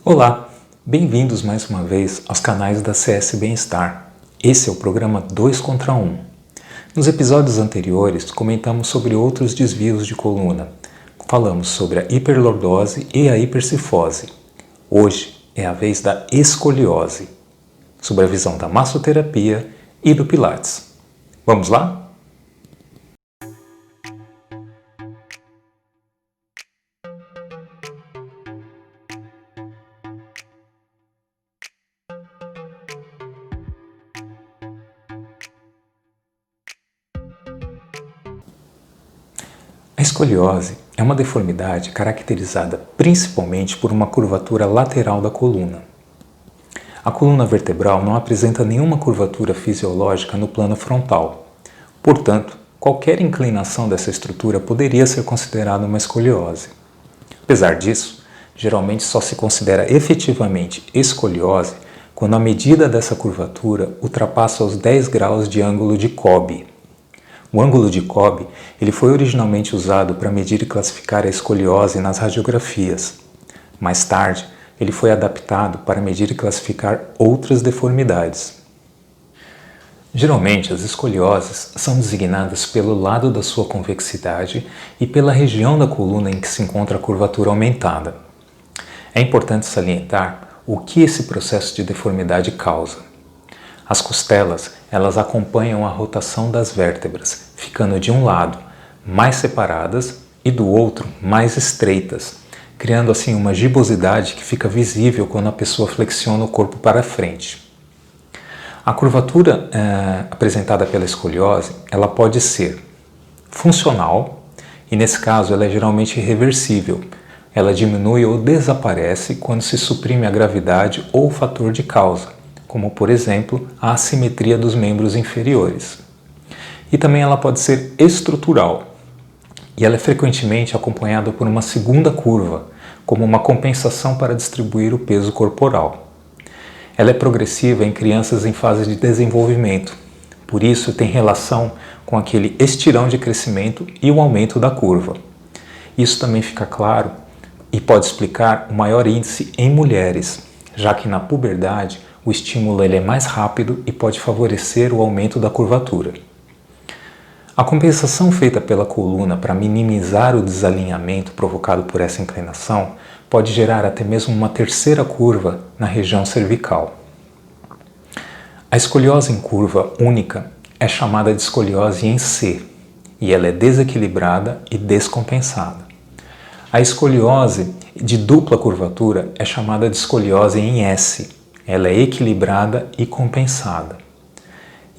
Olá, bem-vindos mais uma vez aos canais da CS Bem-Estar. Esse é o programa 2 contra 1. Nos episódios anteriores, comentamos sobre outros desvios de coluna. Falamos sobre a hiperlordose e a hipercifose. Hoje é a vez da escoliose, sobre a visão da massoterapia e do Pilates. Vamos lá? A escoliose é uma deformidade caracterizada principalmente por uma curvatura lateral da coluna. A coluna vertebral não apresenta nenhuma curvatura fisiológica no plano frontal. Portanto, qualquer inclinação dessa estrutura poderia ser considerada uma escoliose. Apesar disso, geralmente só se considera efetivamente escoliose quando a medida dessa curvatura ultrapassa os 10 graus de ângulo de Cobb. O ângulo de Cobb ele foi originalmente usado para medir e classificar a escoliose nas radiografias. Mais tarde, ele foi adaptado para medir e classificar outras deformidades. Geralmente, as escolioses são designadas pelo lado da sua convexidade e pela região da coluna em que se encontra a curvatura aumentada. É importante salientar o que esse processo de deformidade causa. As costelas, elas acompanham a rotação das vértebras, ficando de um lado mais separadas e do outro mais estreitas, criando assim uma gibosidade que fica visível quando a pessoa flexiona o corpo para frente. A curvatura apresentada pela escoliose, ela pode ser funcional e nesse caso ela é geralmente reversível. Ela diminui ou desaparece quando se suprime a gravidade ou o fator de causa, como por exemplo a assimetria dos membros inferiores. E também ela pode ser estrutural, e ela é frequentemente acompanhada por uma segunda curva, como uma compensação para distribuir o peso corporal. Ela é progressiva em crianças em fase de desenvolvimento, por isso tem relação com aquele estirão de crescimento e o aumento da curva. Isso também fica claro e pode explicar o maior índice em mulheres, já que na puberdade o estímulo ele é mais rápido e pode favorecer o aumento da curvatura. A compensação feita pela coluna para minimizar o desalinhamento provocado por essa inclinação pode gerar até mesmo uma terceira curva na região cervical. A escoliose em curva única é chamada de escoliose em C e ela é desequilibrada e descompensada. A escoliose de dupla curvatura é chamada de escoliose em S. Ela é equilibrada e compensada.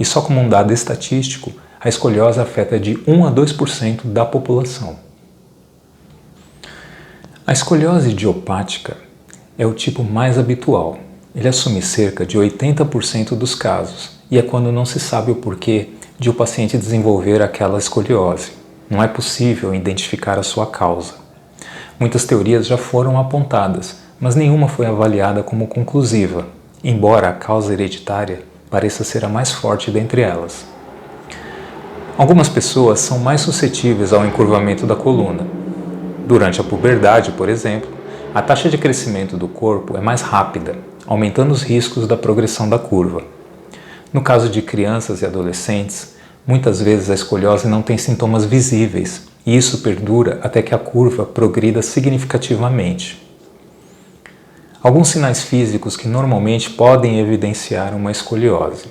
E só como um dado estatístico, a escoliose afeta de 1 a 2% da população. A escoliose idiopática é o tipo mais habitual. Ele assume cerca de 80% dos casos e é quando não se sabe o porquê de o paciente desenvolver aquela escoliose. Não é possível identificar a sua causa. Muitas teorias já foram apontadas, mas nenhuma foi avaliada como conclusiva, embora a causa hereditária pareça ser a mais forte dentre elas. Algumas pessoas são mais suscetíveis ao encurvamento da coluna. Durante a puberdade, por exemplo, a taxa de crescimento do corpo é mais rápida, aumentando os riscos da progressão da curva. No caso de crianças e adolescentes, muitas vezes a escoliose não tem sintomas visíveis, e isso perdura até que a curva progrida significativamente. Alguns sinais físicos que normalmente podem evidenciar uma escoliose.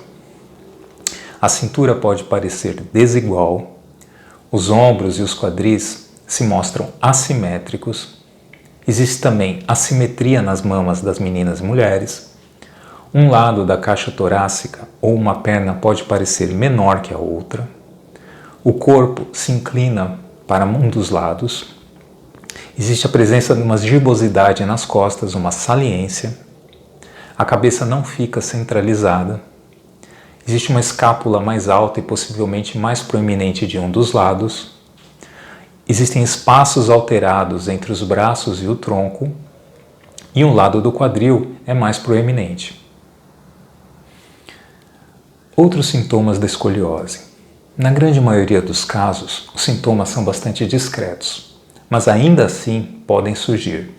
A cintura pode parecer desigual, os ombros e os quadris se mostram assimétricos, existe também assimetria nas mamas das meninas e mulheres, um lado da caixa torácica ou uma perna pode parecer menor que a outra, o corpo se inclina para um dos lados, existe a presença de uma gibosidade nas costas, uma saliência, a cabeça não fica centralizada, existe uma escápula mais alta e possivelmente mais proeminente de um dos lados, existem espaços alterados entre os braços e o tronco, e um lado do quadril é mais proeminente. Outros sintomas da escoliose. Na grande maioria dos casos, os sintomas são bastante discretos, mas ainda assim podem surgir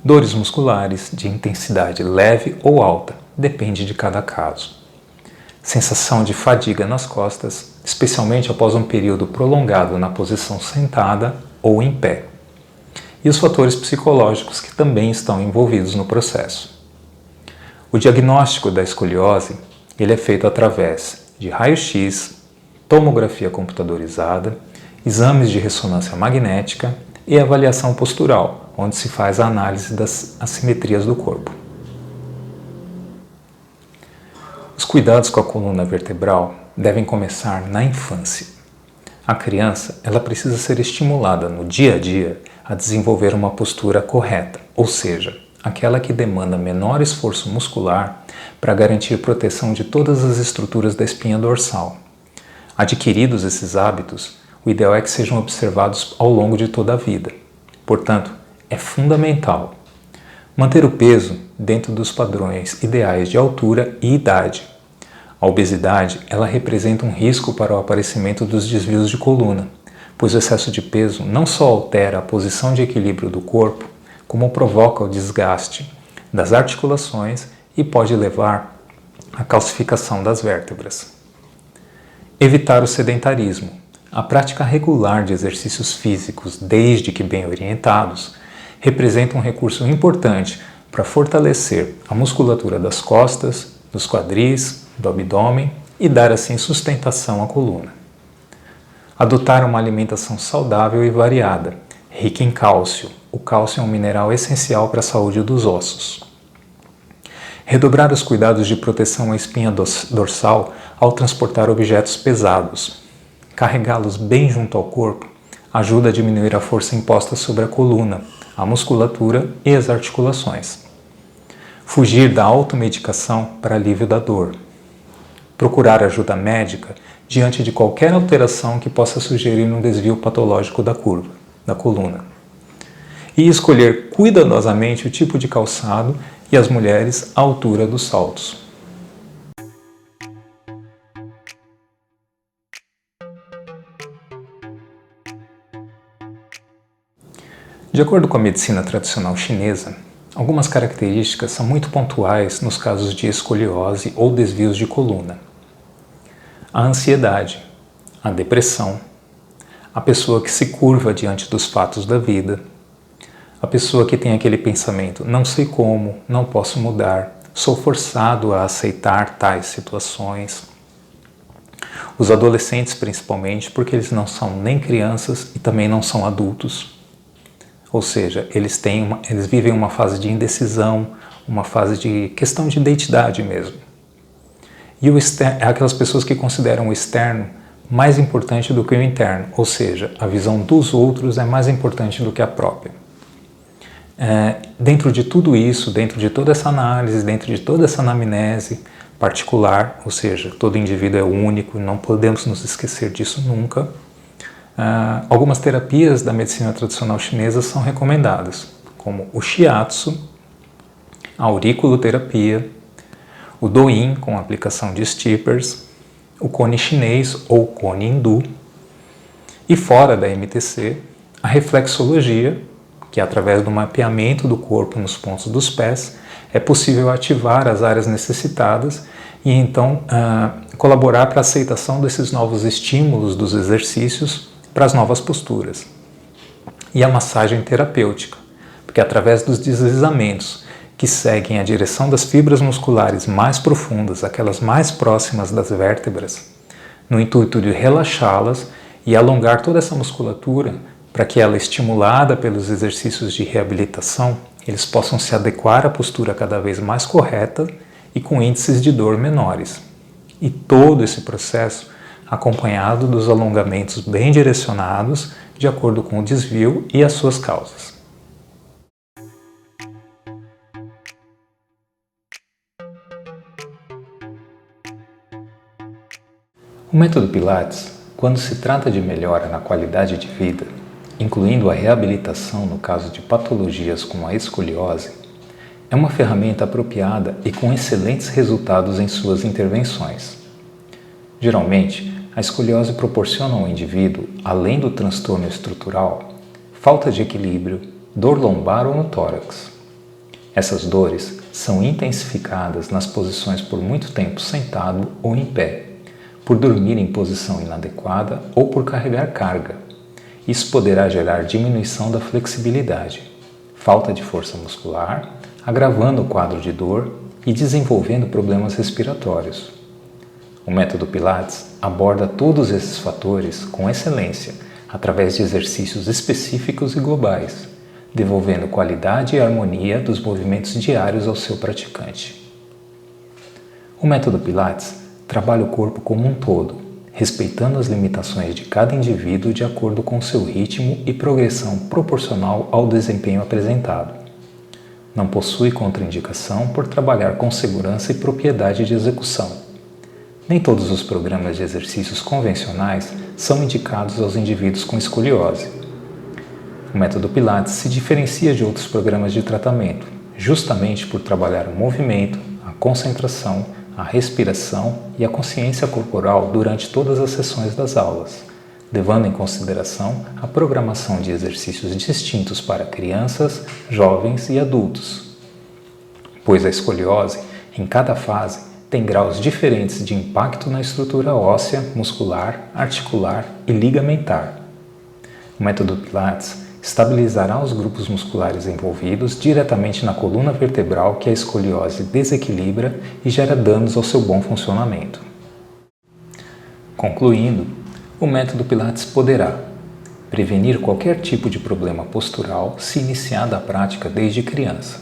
Dores musculares de intensidade leve ou alta, depende de cada caso. Sensação de fadiga nas costas, especialmente após um período prolongado na posição sentada ou em pé. E os fatores psicológicos que também estão envolvidos no processo. O diagnóstico da escoliose ele é feito através de raio-x, tomografia computadorizada, exames de ressonância magnética e avaliação postural, onde se faz a análise das assimetrias do corpo. Os cuidados com a coluna vertebral devem começar na infância. A criança ela precisa ser estimulada no dia a dia a desenvolver uma postura correta, ou seja, aquela que demanda menor esforço muscular para garantir proteção de todas as estruturas da espinha dorsal. Adquiridos esses hábitos, o ideal é que sejam observados ao longo de toda a vida. Portanto, é fundamental manter o peso dentro dos padrões ideais de altura e idade. A obesidade ela representa um risco para o aparecimento dos desvios de coluna, pois o excesso de peso não só altera a posição de equilíbrio do corpo, como provoca o desgaste das articulações e pode levar à calcificação das vértebras. Evitar o sedentarismo. A prática regular de exercícios físicos, desde que bem orientados, representa um recurso importante para fortalecer a musculatura das costas, dos quadris, do abdômen e dar assim sustentação à coluna. Adotar uma alimentação saudável e variada, rica em cálcio. O cálcio é um mineral essencial para a saúde dos ossos. Redobrar os cuidados de proteção à espinha dorsal ao transportar objetos pesados. Carregá-los bem junto ao corpo ajuda a diminuir a força imposta sobre a coluna, a musculatura e as articulações. Fugir da automedicação para alívio da dor. Procurar ajuda médica diante de qualquer alteração que possa sugerir um desvio patológico da coluna. E escolher cuidadosamente o tipo de calçado e as mulheres a altura dos saltos. De acordo com a medicina tradicional chinesa, algumas características são muito pontuais nos casos de escoliose ou desvios de coluna. A ansiedade, a depressão, a pessoa que se curva diante dos fatos da vida, a pessoa que tem aquele pensamento, não sei como, não posso mudar, sou forçado a aceitar tais situações. Os adolescentes principalmente, porque eles não são nem crianças e também não são adultos. Ou seja, eles vivem uma fase de indecisão, uma fase de questão de identidade mesmo. E aquelas pessoas que consideram o externo mais importante do que o interno, ou seja, a visão dos outros é mais importante do que a própria. Dentro de tudo isso, dentro de toda essa análise, dentro de toda essa anamnese particular, ou seja, todo indivíduo é único, não podemos nos esquecer disso nunca, algumas terapias da medicina tradicional chinesa são recomendadas, como o shiatsu, a auriculoterapia, o douyin com aplicação de steppers, o cone chinês ou cone hindu, e fora da MTC, a reflexologia, que através do mapeamento do corpo nos pontos dos pés é possível ativar as áreas necessitadas e então colaborar para a aceitação desses novos estímulos dos exercícios para as novas posturas. E a massagem terapêutica, porque através dos deslizamentos que seguem a direção das fibras musculares mais profundas, aquelas mais próximas das vértebras, no intuito de relaxá-las e alongar toda essa musculatura para que ela, estimulada pelos exercícios de reabilitação, eles possam se adequar à postura cada vez mais correta e com índices de dor menores. E todo esse processo acompanhado dos alongamentos bem direcionados de acordo com o desvio e as suas causas. O método Pilates, quando se trata de melhora na qualidade de vida, incluindo a reabilitação no caso de patologias como a escoliose, é uma ferramenta apropriada e com excelentes resultados em suas intervenções. Geralmente, a escoliose proporciona ao indivíduo, além do transtorno estrutural, falta de equilíbrio, dor lombar ou no tórax. Essas dores são intensificadas nas posições por muito tempo sentado ou em pé, por dormir em posição inadequada ou por carregar carga. Isso poderá gerar diminuição da flexibilidade, falta de força muscular, agravando o quadro de dor e desenvolvendo problemas respiratórios. O método Pilates aborda todos esses fatores com excelência, através de exercícios específicos e globais, devolvendo qualidade e harmonia dos movimentos diários ao seu praticante. O método Pilates trabalha o corpo como um todo, respeitando as limitações de cada indivíduo de acordo com seu ritmo e progressão proporcional ao desempenho apresentado. Não possui contraindicação por trabalhar com segurança e propriedade de execução. Nem todos os programas de exercícios convencionais são indicados aos indivíduos com escoliose. O método Pilates se diferencia de outros programas de tratamento, justamente por trabalhar o movimento, a concentração, a respiração e a consciência corporal durante todas as sessões das aulas, levando em consideração a programação de exercícios distintos para crianças, jovens e adultos. Pois a escoliose, em cada fase, tem graus diferentes de impacto na estrutura óssea, muscular, articular e ligamentar. O método Pilates estabilizará os grupos musculares envolvidos diretamente na coluna vertebral que a escoliose desequilibra e gera danos ao seu bom funcionamento. Concluindo, o método Pilates poderá prevenir qualquer tipo de problema postural se iniciada a prática desde criança,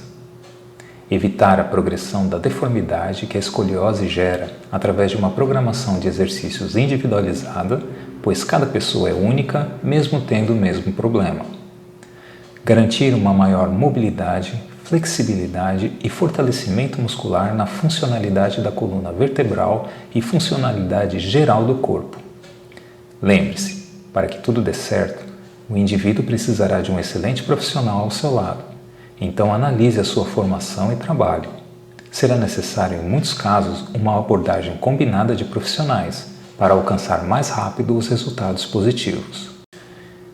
evitar a progressão da deformidade que a escoliose gera através de uma programação de exercícios individualizada, pois cada pessoa é única, mesmo tendo o mesmo problema. Garantir uma maior mobilidade, flexibilidade e fortalecimento muscular na funcionalidade da coluna vertebral e funcionalidade geral do corpo. Lembre-se, para que tudo dê certo, o indivíduo precisará de um excelente profissional ao seu lado. Então analise a sua formação e trabalho. Será necessário, em muitos casos, uma abordagem combinada de profissionais para alcançar mais rápido os resultados positivos.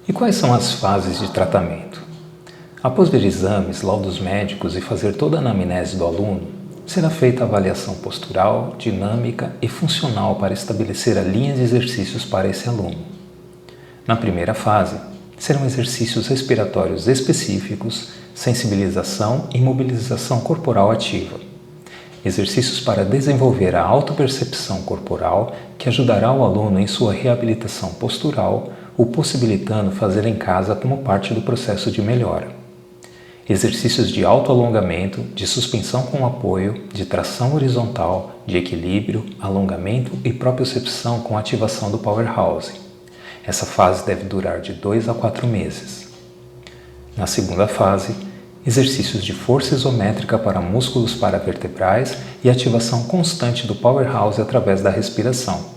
E quais são as fases de tratamento? Após ver exames, laudos médicos e fazer toda a anamnese do aluno, será feita a avaliação postural, dinâmica e funcional para estabelecer a linha de exercícios para esse aluno. Na primeira fase, serão exercícios respiratórios específicos, sensibilização e mobilização corporal ativa. Exercícios para desenvolver a autopercepção corporal que ajudará o aluno em sua reabilitação postural, o possibilitando fazer em casa como parte do processo de melhora. Exercícios de autoalongamento, de suspensão com apoio, de tração horizontal, de equilíbrio, alongamento e propriocepção com ativação do Powerhouse. Essa fase deve durar de 2 a 4 meses. Na segunda fase, exercícios de força isométrica para músculos paravertebrais e ativação constante do Powerhouse através da respiração.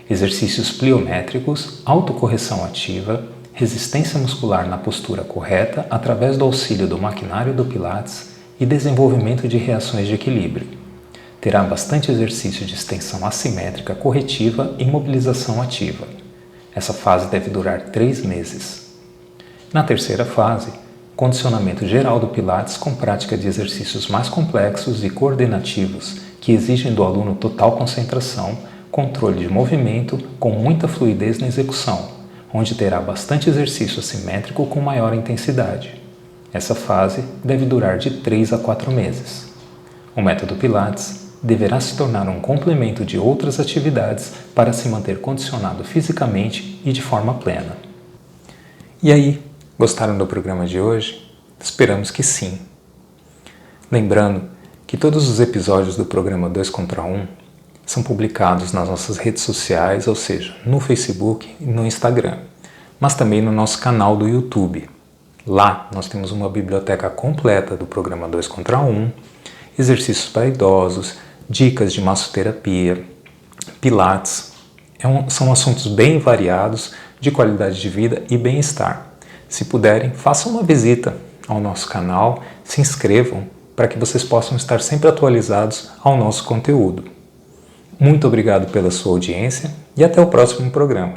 Exercícios pliométricos, autocorreção ativa, resistência muscular na postura correta através do auxílio do maquinário do Pilates e desenvolvimento de reações de equilíbrio. Terá bastante exercício de extensão assimétrica corretiva e mobilização ativa. Essa fase deve durar 3 meses. Na terceira fase, condicionamento geral do Pilates com prática de exercícios mais complexos e coordenativos que exigem do aluno total concentração, controle de movimento com muita fluidez na execução, onde terá bastante exercício assimétrico com maior intensidade. Essa fase deve durar de 3 a 4 meses. O método Pilates deverá se tornar um complemento de outras atividades para se manter condicionado fisicamente e de forma plena. E aí, gostaram do programa de hoje? Esperamos que sim. Lembrando que todos os episódios do programa 2 contra 1 são publicados nas nossas redes sociais, ou seja, no Facebook e no Instagram, mas também no nosso canal do YouTube. Lá nós temos uma biblioteca completa do programa 2 contra 1, exercícios para idosos, dicas de massoterapia, pilates. São assuntos bem variados de qualidade de vida e bem-estar. Se puderem, façam uma visita ao nosso canal, se inscrevam para que vocês possam estar sempre atualizados ao nosso conteúdo. Muito obrigado pela sua audiência e até o próximo programa.